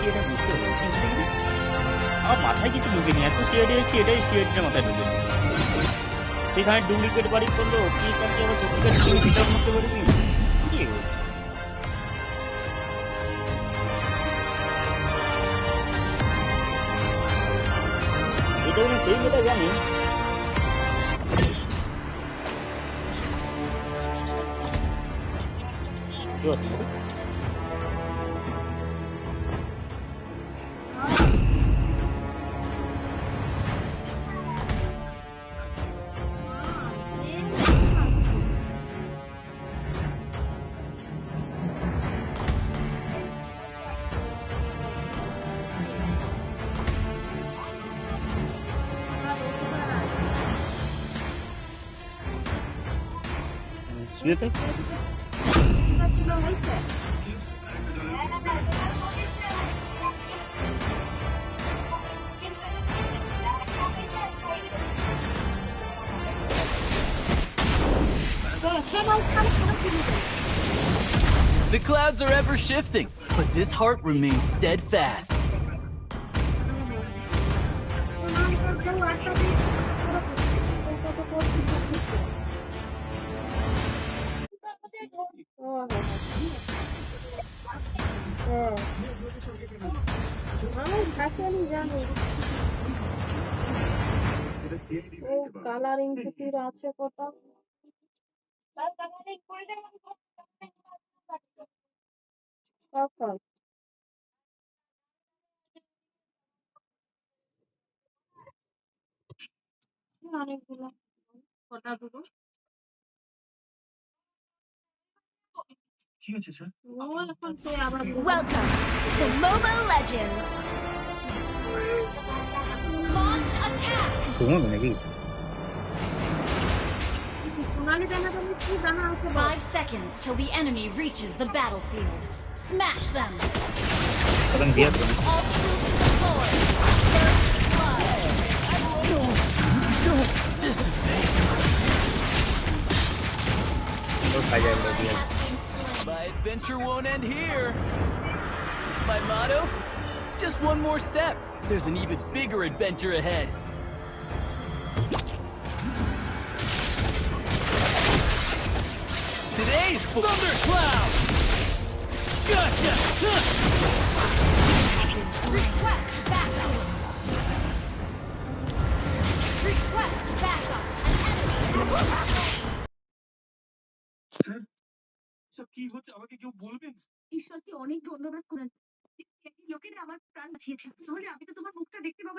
এটা বুঝতে পারছি কিন্তু আমার মাথায় কিছু ঢুকেনি, এত সিআইডি হচ্ছে এটাই সিআইডিটা মাথায় ঢুকেনি। সেখানে ডুপ্লিকেট বাড়ি করলো কি কাকে আবার সত্যিকার টিম রিটার্ন করতে পারবি কি হচ্ছে এটা আমি সেই যেটা জানি। কি হচ্ছে শুয়েতে The clouds are ever shifting, but this heart remains steadfast. Colouring পুতির আছে কটা কখন অনেকগুলো কটা দুটো এখন সে আবার Welcome to Mobile Legends. Launch attack. ঘুমাবে নাকি? সোনালি দানা দানা কি দানা আছে 5 seconds till the enemy reaches the battlefield. Smash them. কারণ দিয়া তো All troops deployed. First blood. Dissipate. তো খাই যায় বলে দিয়া। My adventure won't end here. My motto? Just one more step. There's an even bigger adventure ahead. Today's Thundercloud! Gotcha! Request backup. Request backup. An enemy has been slain. সব কি হচ্ছে আমাকে কেউ বলবেন? ঈশ্বরকে অনেক ধন্যবাদ করেন লোকেরা আমার প্রাণ বাঁচিয়েছে তাহলে আমি তো তোমার মুখটা দেখতে পাবো